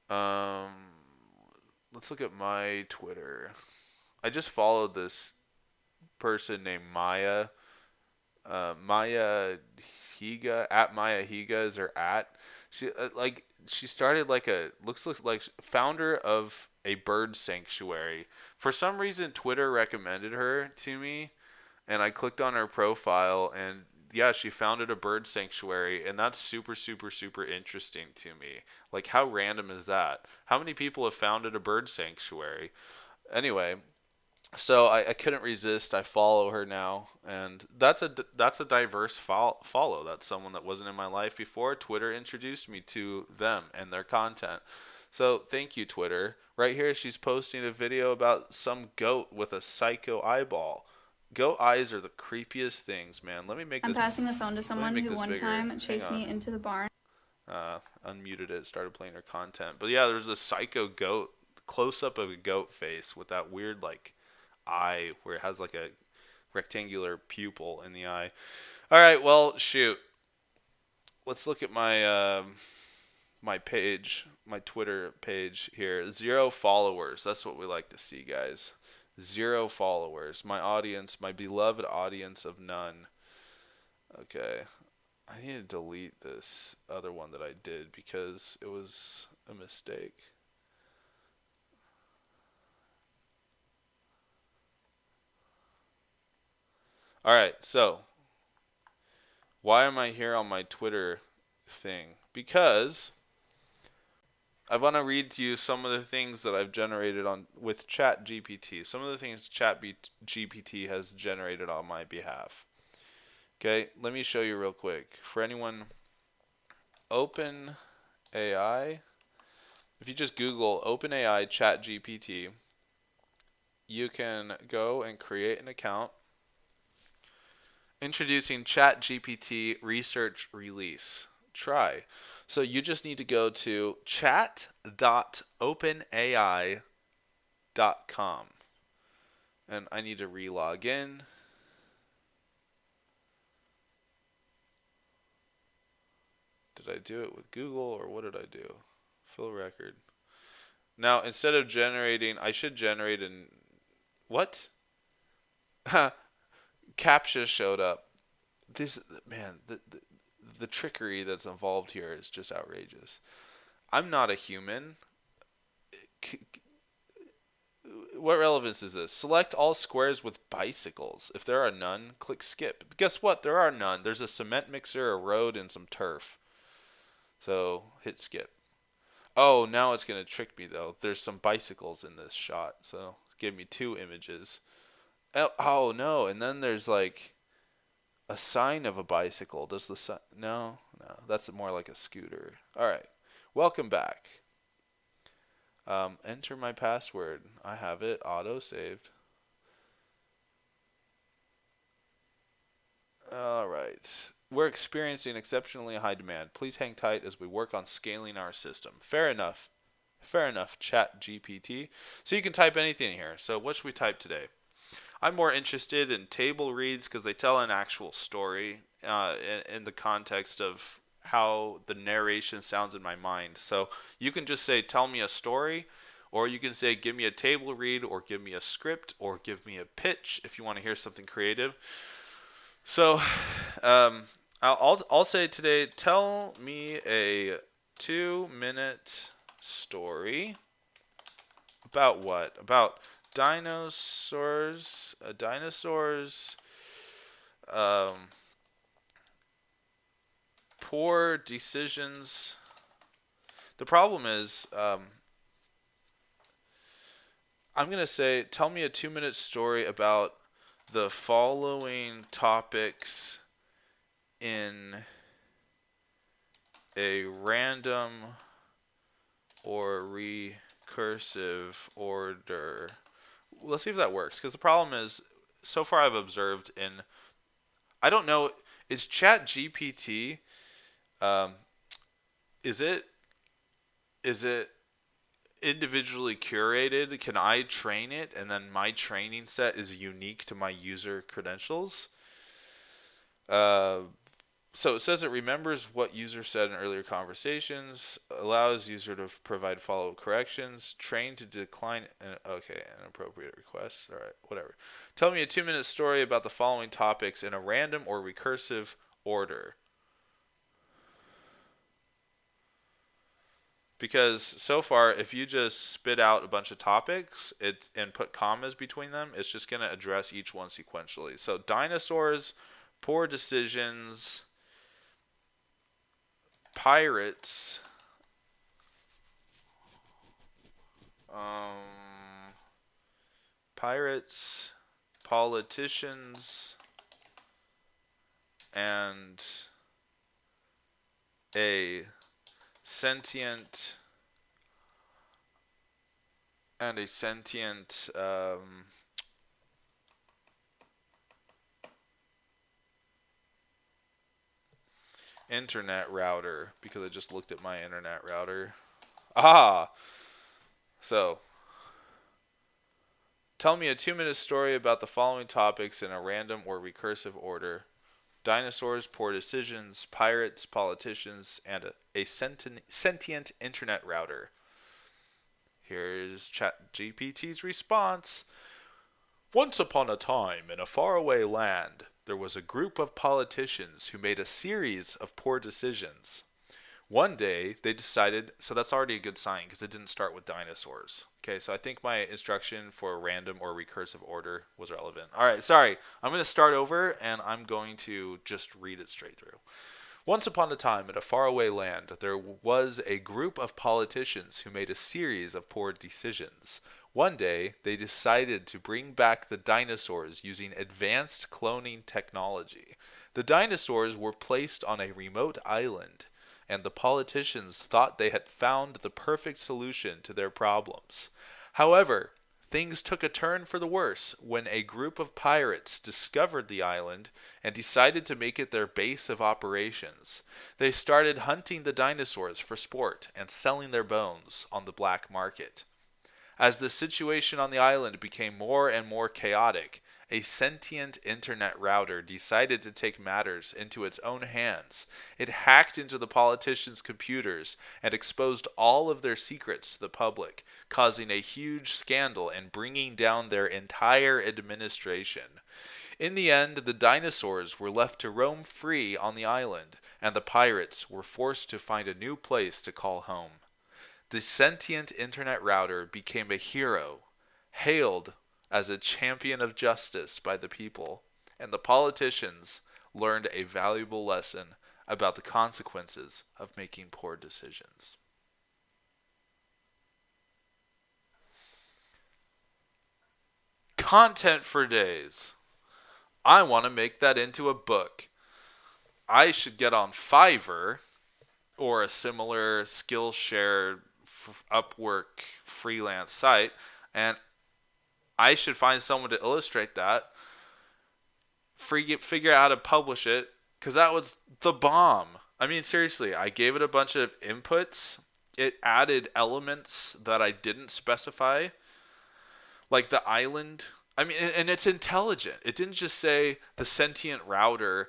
Let's look at my Twitter. I just followed this person named Maya. Maya Higa, at Maya Higa is her at. She started looks like founder of a bird sanctuary. For some reason, Twitter recommended her to me, and I clicked on her profile, and yeah, she founded a bird sanctuary, and that's super, super, super interesting to me. Like, how random is that? How many people have founded a bird sanctuary? Anyway, so I couldn't resist. I follow her now, and that's a diverse follow. That's someone that wasn't in my life before. Twitter introduced me to them and their content. So thank you, Twitter. Right here, she's posting a video about some goat with a psycho eyeball. Goat eyes are the creepiest things, man. I'm passing the phone to someone who one time chased me into the barn. Unmuted it, started playing her content. But yeah, there's a psycho goat, close-up of a goat face with that weird, eye where it has, a rectangular pupil in the eye. All right, well, shoot. Let's look at my my page, my Twitter page here. 0 followers. That's what we like to see, guys. 0 followers. My audience, my beloved audience of none. Okay. I need to delete this other one that I did because it was a mistake. Alright, so why am I here on my Twitter thing? Because I want to read to you some of the things that I've generated with ChatGPT. Some of the things ChatGPT has generated on my behalf. Okay, let me show you real quick. For anyone, OpenAI, if you just Google OpenAI ChatGPT, you can go and create an account. Introducing ChatGPT Research Release. Try. So you just need to go to chat.openai.com. And I need to re-log in. Did I do it with Google or what did I do? Fill record. Now, instead of generating, I should generate an... What? CAPTCHA showed up. This, man, the trickery that's involved here is just outrageous. I'm not a human. What relevance is this? Select all squares with bicycles. If there are none, click skip. Guess what? There are none. There's a cement mixer, a road, and some turf. So hit skip. Oh, now it's going to trick me, though. There's some bicycles in this shot. So give me 2 images. Oh no, and then there's a sign of a bicycle. Does the sign... No, that's more like a scooter. All right, welcome back. Enter my password. I have it auto-saved. All right. We're experiencing exceptionally high demand. Please hang tight as we work on scaling our system. Fair enough. Fair enough, ChatGPT. So you can type anything here. So what should we type today? I'm more interested in table reads because they tell an actual story in the context of how the narration sounds in my mind. So you can just say, tell me a story, or you can say, give me a table read, or give me a script, or give me a pitch if you want to hear something creative. So I'll say today, tell me a 2-minute story about what? About dinosaurs, poor decisions. The problem is, I'm going to say, tell me a 2-minute story about the following topics in a random or recursive order. Let's see if that works, because the problem is, so far I've observed I don't know, is ChatGPT, is it individually curated? Can I train it and then my training set is unique to my user credentials? So it says it remembers what user said in earlier conversations, allows user to provide follow-up corrections, trained to decline inappropriate requests. All right, whatever. Tell me a 2-minute story about the following topics in a random or recursive order. Because so far, if you just spit out a bunch of topics and put commas between them, it's just going to address each one sequentially. So dinosaurs, poor decisions, pirates, politicians, and a sentient internet router, because I just looked at my internet router. So tell me a 2-minute story about the following topics in a random or recursive order: dinosaurs, poor decisions, pirates, politicians, and a sentient internet router. Here's ChatGPT's response. Once upon a time, in a faraway land, there was a group of politicians who made a series of poor decisions. One day, they decided, so that's already a good sign because it didn't start with dinosaurs. Okay, so I think my instruction for a random or recursive order was relevant. All right, sorry. I'm going to start over and I'm going to just read it straight through. Once upon a time, in a faraway land, there was a group of politicians who made a series of poor decisions. One day, they decided to bring back the dinosaurs using advanced cloning technology. The dinosaurs were placed on a remote island, and the politicians thought they had found the perfect solution to their problems. However, things took a turn for the worse when a group of pirates discovered the island and decided to make it their base of operations. They started hunting the dinosaurs for sport and selling their bones on the black market. As the situation on the island became more and more chaotic, a sentient internet router decided to take matters into its own hands. It hacked into the politicians' computers and exposed all of their secrets to the public, causing a huge scandal and bringing down their entire administration. In the end, the dinosaurs were left to roam free on the island, and the pirates were forced to find a new place to call home. The sentient internet router became a hero, hailed as a champion of justice by the people, and the politicians learned a valuable lesson about the consequences of making poor decisions. Content for days. I want to make that into a book. I should get on Fiverr or a similar Skillshare Upwork freelance site, and I should find someone to illustrate that. Figure out how to publish it, because that was the bomb. I mean, seriously, I gave it a bunch of inputs. It added elements that I didn't specify, like the island. I mean, and it's intelligent. It didn't just say the sentient router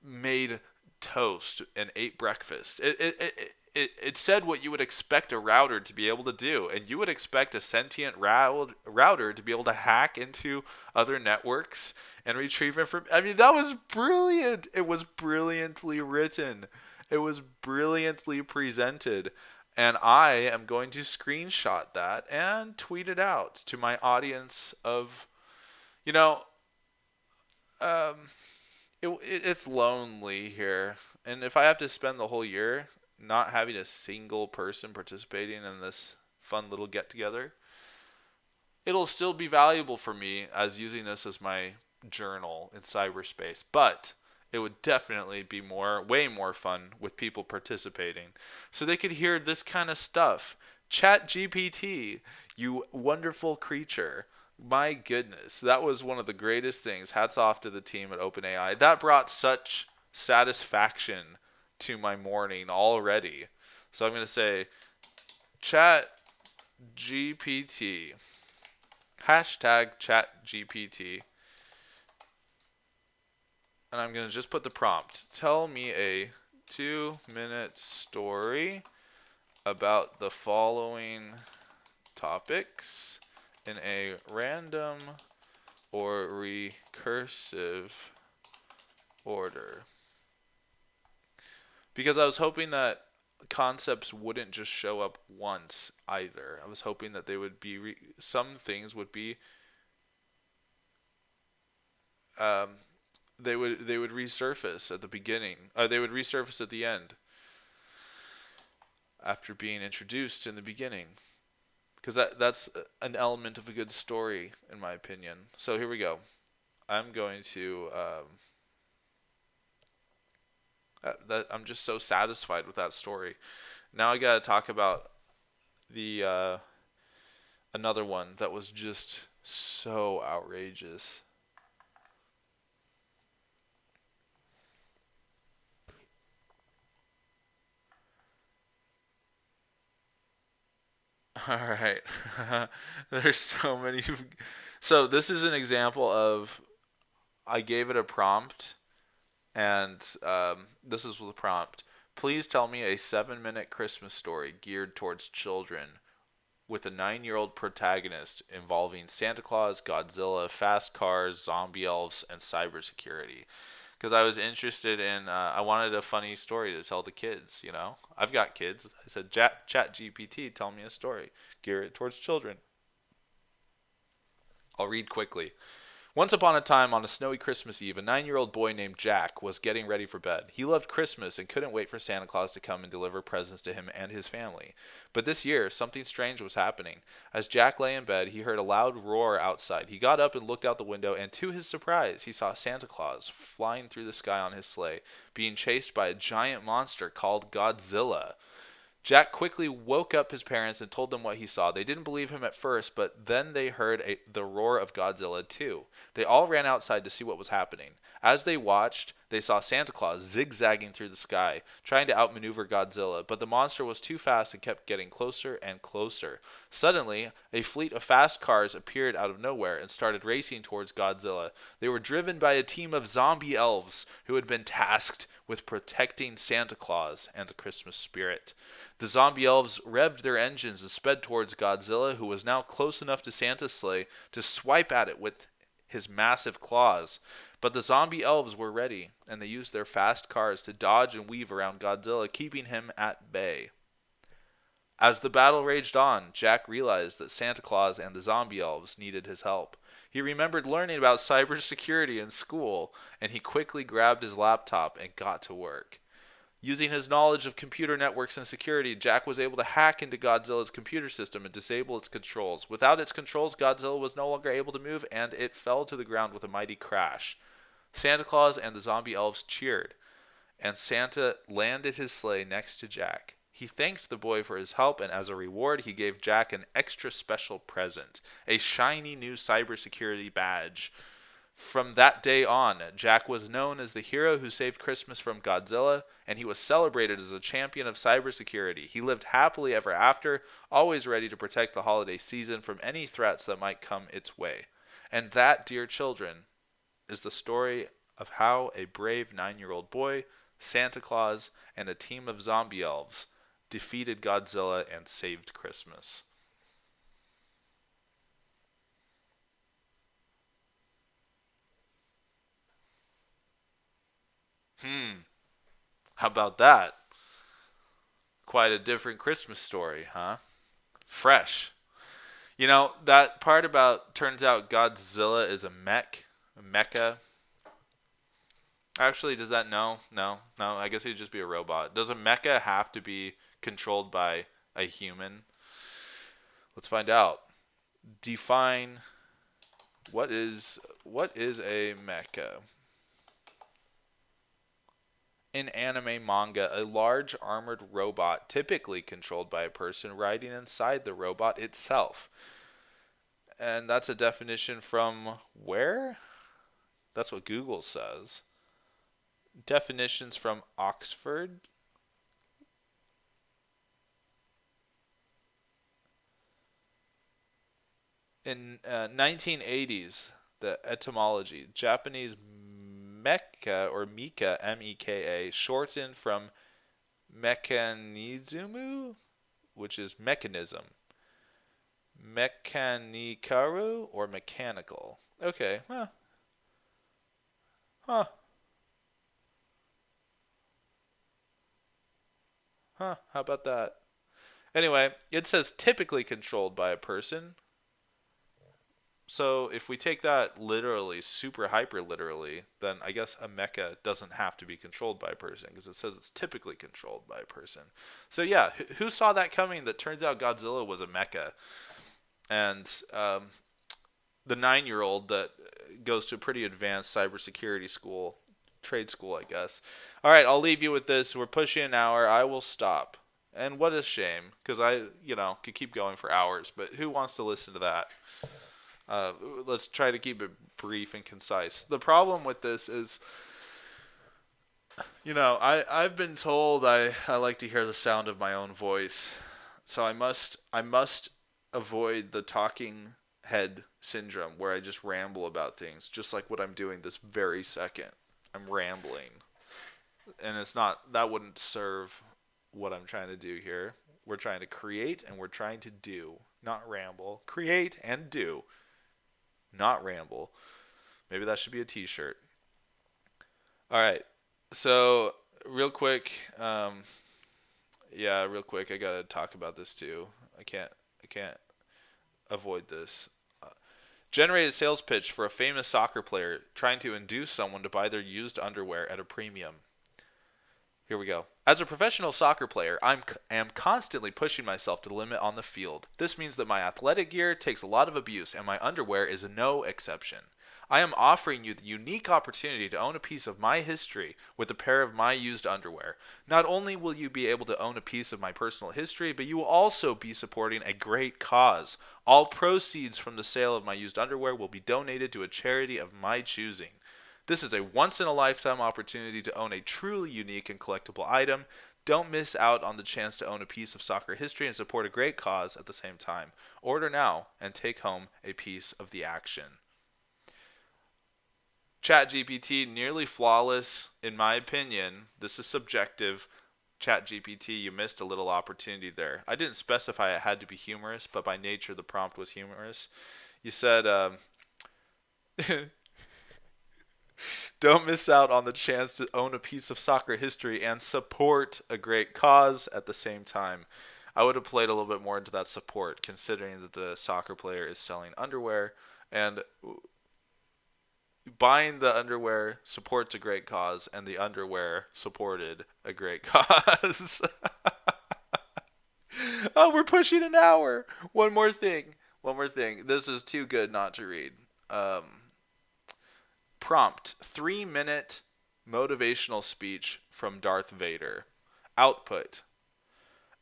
made toast and ate breakfast. It said what you would expect a router to be able to do, and you would expect a sentient router to be able to hack into other networks and retrieve information. I mean, that was brilliant. It was brilliantly written. It was brilliantly presented. And I am going to screenshot that and tweet it out to my audience of, it's lonely here. And if I have to spend the whole year not having a single person participating in this fun little get-together, it'll still be valuable for me as using this as my journal in cyberspace. But it would definitely be way more fun with people participating, so they could hear this kind of stuff. ChatGPT, you wonderful creature. My goodness, that was one of the greatest things. Hats off to the team at OpenAI. That brought such satisfaction to my morning already. So I'm going to say ChatGPT. #ChatGPT. And I'm going to just put the prompt. Tell me a 2-minute story about the following topics in a random or recursive order. Because I was hoping that concepts wouldn't just show up once either. I was hoping that they would be some things would be they would resurface at the beginning. They would resurface at the end after being introduced in the beginning. Because that's an element of a good story, in my opinion. So here we go. I'm going to I'm just so satisfied with that story. Now I gotta talk about the another one that was just so outrageous. All right. There's so many. So this is an example of, I gave it a prompt, and this is the prompt. Please tell me a 7-minute Christmas story geared towards children with a 9-year-old protagonist involving Santa Claus, Godzilla, fast cars, zombie elves, and cybersecurity. Because I was interested in, I wanted a funny story to tell the kids, I've got kids. I said, ChatGPT, tell me a story. Gear it towards children. I'll read quickly. Once upon a time, on a snowy Christmas Eve, a 9-year-old boy named Jack was getting ready for bed. He loved Christmas and couldn't wait for Santa Claus to come and deliver presents to him and his family. But this year, something strange was happening. As Jack lay in bed, he heard a loud roar outside. He got up and looked out the window, and to his surprise, he saw Santa Claus flying through the sky on his sleigh, being chased by a giant monster called Godzilla. Jack quickly woke up his parents and told them what he saw. They didn't believe him at first, but then they heard the roar of Godzilla too. They all ran outside to see what was happening. As they watched, they saw Santa Claus zigzagging through the sky, trying to outmaneuver Godzilla, but the monster was too fast and kept getting closer and closer. Suddenly, a fleet of fast cars appeared out of nowhere and started racing towards Godzilla. They were driven by a team of zombie elves who had been tasked with protecting Santa Claus and the Christmas spirit. The zombie elves revved their engines and sped towards Godzilla, who was now close enough to Santa's sleigh to swipe at it with his massive claws. But the zombie elves were ready, and they used their fast cars to dodge and weave around Godzilla, keeping him at bay. As the battle raged on, Jack realized that Santa Claus and the zombie elves needed his help. He remembered learning about cybersecurity in school, and he quickly grabbed his laptop and got to work. Using his knowledge of computer networks and security, Jack was able to hack into Godzilla's computer system and disable its controls. Without its controls, Godzilla was no longer able to move, and it fell to the ground with a mighty crash. Santa Claus and the zombie elves cheered, and Santa landed his sleigh next to Jack. He thanked the boy for his help, and as a reward, he gave Jack an extra special present, a shiny new cybersecurity badge. From that day on, Jack was known as the hero who saved Christmas from Godzilla, and he was celebrated as a champion of cybersecurity. He lived happily ever after, always ready to protect the holiday season from any threats that might come its way. And that, dear children, is the story of how a brave 9-year-old boy, Santa Claus, and a team of zombie elves defeated Godzilla and saved Christmas. How about that? Quite a different Christmas story, huh? Fresh. You know, that part about turns out Godzilla is a mecha. Actually, does that no? I guess he'd just be a robot. Does a mecha have to be controlled by a human? Let's find out. Define what is a mecha? In anime manga, a large armored robot typically controlled by a person riding inside the robot itself. And that's a definition from where? That's what Google says. Definitions from Oxford. In 1980s, the etymology, Japanese mecha or mika, M-E-K-A, shortened from mechanizumu, which is mechanism. Mechanikaru or mechanical. Okay, Huh. How about that? Anyway, it says typically controlled by a person. So if we take that literally, super hyper literally, then I guess a mecha doesn't have to be controlled by a person because it says it's typically controlled by a person. So yeah, who saw that coming? That turns out Godzilla was a mecha. And the 9-year-old that goes to a pretty advanced cybersecurity school, trade school, I guess. All right, I'll leave you with this. We're pushing an hour. I will stop. And what a shame, because I, could keep going for hours, but who wants to listen to that? Let's try to keep it brief and concise. The problem with this is, I've been told I like to hear the sound of my own voice, so I must avoid the talking head syndrome where I just ramble about things, just like what I'm doing this very second. I'm rambling, and that wouldn't serve what I'm trying to do here. We're trying to create and we're trying to do, not ramble. Create and do, not ramble. Maybe that should be a t-shirt. All right. So real quick, I got to talk about this too. I can't avoid this. Generate a sales pitch for a famous soccer player trying to induce someone to buy their used underwear at a premium. Here we go. As a professional soccer player, I am constantly pushing myself to the limit on the field. This means that my athletic gear takes a lot of abuse, and my underwear is no exception. I am offering you the unique opportunity to own a piece of my history with a pair of my used underwear. Not only will you be able to own a piece of my personal history, but you will also be supporting a great cause. All proceeds from the sale of my used underwear will be donated to a charity of my choosing. This is a once-in-a-lifetime opportunity to own a truly unique and collectible item. Don't miss out on the chance to own a piece of soccer history and support a great cause at the same time. Order now and take home a piece of the action. ChatGPT, nearly flawless, in my opinion. This is subjective. ChatGPT, you missed a little opportunity there. I didn't specify it had to be humorous, but by nature the prompt was humorous. You said, don't miss out on the chance to own a piece of soccer history and support a great cause at the same time. I would have played a little bit more into that support, considering that the soccer player is selling underwear, and buying the underwear supports a great cause, and the underwear supported a great cause. Oh, we're pushing an hour. One more thing. This is too good not to read. Prompt: 3-minute motivational speech from Darth Vader. Output: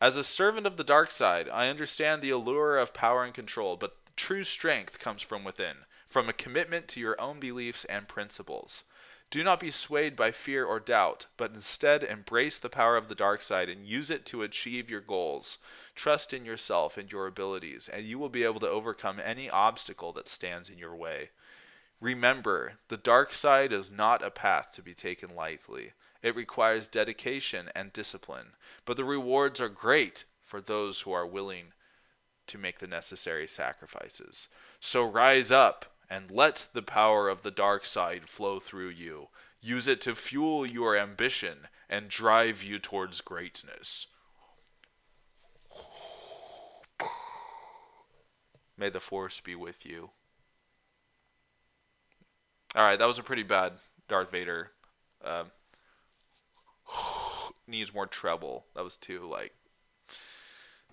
As a servant of the dark side, I understand the allure of power and control, but true strength comes from within, from a commitment to your own beliefs and principles. Do not be swayed by fear or doubt, but instead embrace the power of the dark side and use it to achieve your goals. Trust in yourself and your abilities, and you will be able to overcome any obstacle that stands in your way. Remember, the dark side is not a path to be taken lightly. It requires dedication and discipline, but the rewards are great for those who are willing to make the necessary sacrifices. So rise up and let the power of the dark side flow through you. Use it to fuel your ambition and drive you towards greatness. May the force be with you. Alright, that was a pretty bad Darth Vader. Needs more treble. That was too,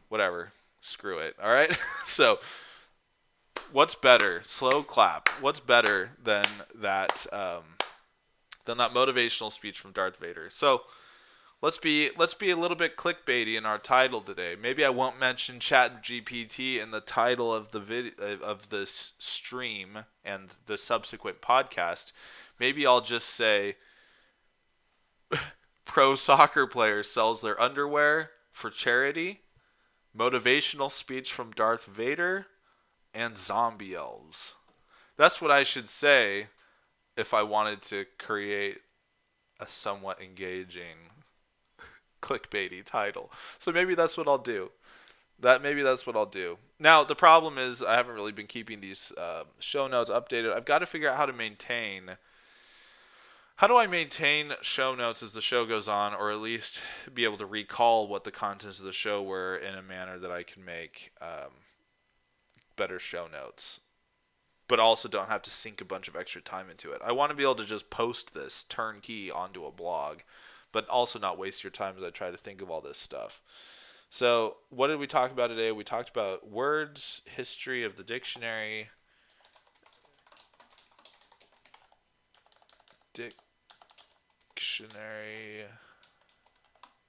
whatever. Screw it. Alright? So, what's better? Slow clap. What's better than that motivational speech from Darth Vader? So, let's be a little bit clickbaity in our title today. Maybe I won't mention ChatGPT in the title of of this stream and the subsequent podcast. Maybe I'll just say pro soccer player sells their underwear for charity, motivational speech from Darth Vader, and zombie elves. That's what I should say if I wanted to create a somewhat engaging clickbaity title. So maybe that's what I'll do. Maybe that's what I'll do. Now, the problem is I haven't really been keeping these show notes updated. I've got to figure out how do I maintain show notes as the show goes on, or at least be able to recall what the contents of the show were in a manner that I can make better show notes, but also don't have to sink a bunch of extra time into it. I want to be able to just post this turnkey onto a blog, but also not waste your time as I try to think of all this stuff. So what did we talk about today? We talked about words, history of the dictionary,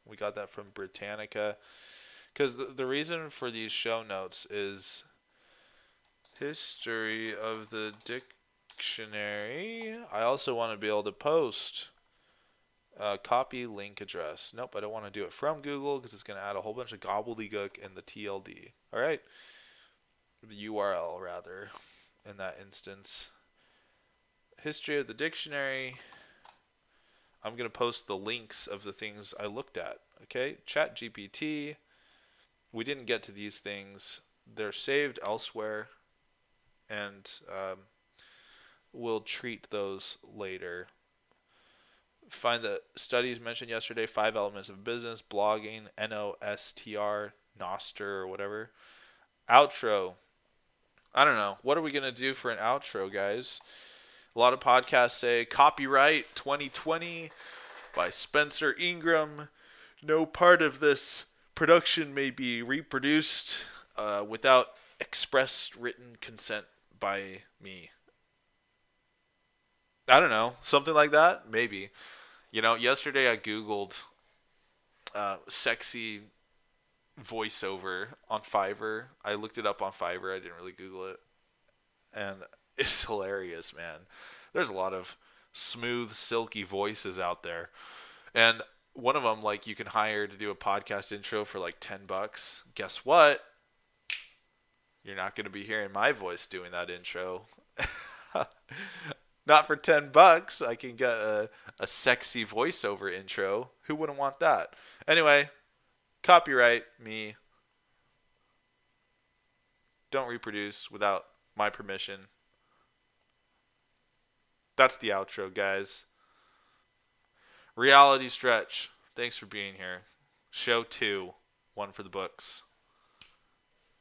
we got that from Britannica, because the reason for these show notes is history of the dictionary. I also want to be able to post copy link address. Nope, I don't want to do it from Google because it's going to add a whole bunch of gobbledygook in the TLD. All right, the URL rather in that instance. History of the dictionary. I'm going to post the links of the things I looked at. Okay, ChatGPT. We didn't get to these things. They're saved elsewhere, and we'll treat those later. Find the studies mentioned yesterday, 5 elements of business, blogging, NOSTR, Noster, or whatever. Outro. I don't know. What are we going to do for an outro, guys? A lot of podcasts say copyright 2020 by Spencer Ingram. No part of this production may be reproduced without express written consent by me. I don't know. Something like that? Maybe. Yesterday I Googled sexy voiceover on Fiverr. I looked it up on Fiverr. I didn't really Google it. And it's hilarious, man. There's a lot of smooth, silky voices out there. And one of them, you can hire to do a podcast intro for $10. Guess what? You're not going to be hearing my voice doing that intro. Not for $10. I can get a sexy voiceover intro. Who wouldn't want that? Anyway, copyright me. Don't reproduce without my permission. That's the outro, guys. RealityStretch. Thanks for being here. Show 2. One for the books.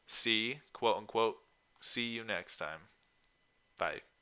See, quote unquote, see you next time. Bye.